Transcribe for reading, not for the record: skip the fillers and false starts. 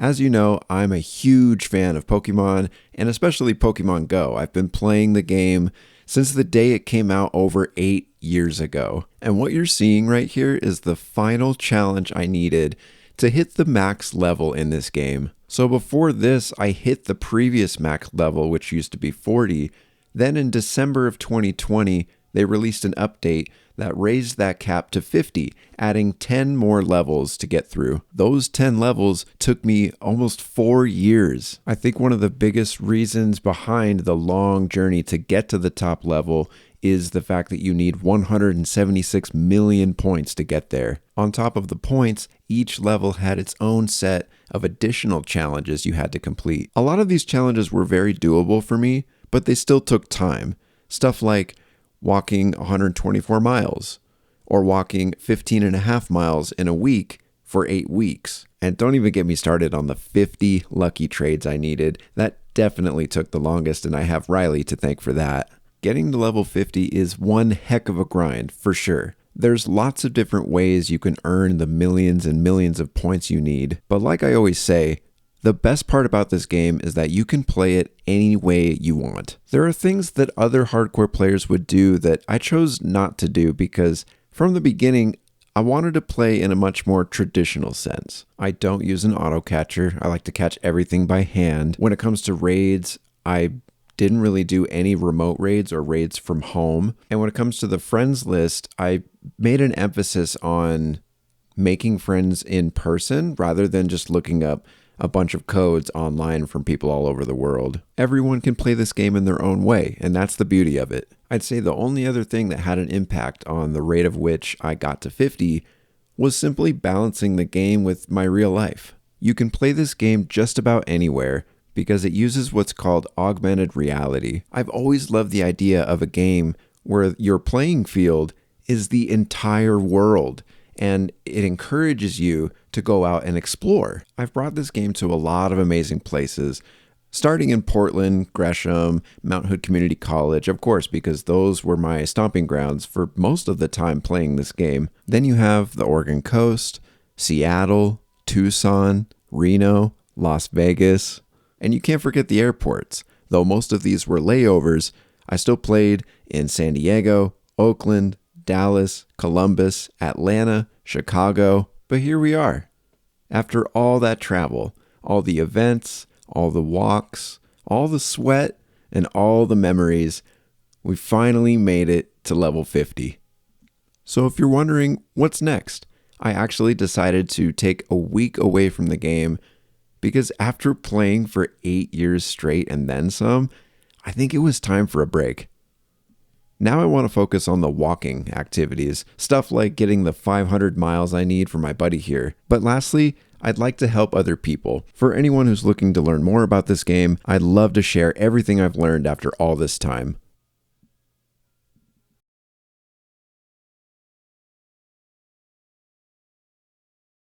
As you know, I'm a huge fan of Pokemon, and especially Pokemon Go. I've been playing the game since the day it came out over 8 years ago. And what you're seeing right here is the final challenge I needed to hit the max level in this game. So before this, I hit the previous max level, which used to be 40. Then in December of 2020, they released an update that raised that cap to 50, adding 10 more levels to get through. Those 10 levels took me almost 4 years. I think one of the biggest reasons behind the long journey to get to the top level is the fact that you need 176 million points to get there. On top of the points, each level had its own set of additional challenges you had to complete. A lot of these challenges were very doable for me, but they still took time. Stuff like walking 124 miles or walking 15 and a half miles in a week for 8 weeks. And don't even get me started on the 50 lucky trades I needed. That definitely took the longest, and I have Riley to thank for that. Getting to level 50 is one heck of a grind for sure. There's lots of different ways you can earn the millions and millions of points you need. But like I always say, the best part about this game is that you can play it any way you want. There are things that other hardcore players would do that I chose not to do because from the beginning, I wanted to play in a much more traditional sense. I don't use an auto catcher. I like to catch everything by hand. When it comes to raids, I didn't really do any remote raids or raids from home. And when it comes to the friends list, I made an emphasis on making friends in person rather than just looking up a bunch of codes online from people all over the world. Everyone can play this game in their own way, and that's the beauty of it. I'd say the only other thing that had an impact on the rate of which I got to 50 was simply balancing the game with my real life. You can play this game just about anywhere because it uses what's called augmented reality. I've always loved the idea of a game where your playing field is the entire world, and it encourages you to go out and explore. I've brought this game to a lot of amazing places, starting in Portland, Gresham, Mount Hood Community College, of course, because those were my stomping grounds for most of the time playing this game. Then you have the Oregon coast, Seattle, Tucson, Reno, Las Vegas, and you can't forget the airports. Though most of these were layovers, I still played in San Diego, Oakland, Dallas, Columbus, Atlanta, Chicago, but here we are. After all that travel, all the events, all the walks, all the sweat, and all the memories, we finally made it to level 50. So if you're wondering what's next, I actually decided to take a week away from the game because after playing for 8 years straight and then some, I think it was time for a break. Now I want to focus on the walking activities, stuff like getting the 500 miles I need for my buddy here. But lastly, I'd like to help other people. For anyone who's looking to learn more about this game, I'd love to share everything I've learned after all this time.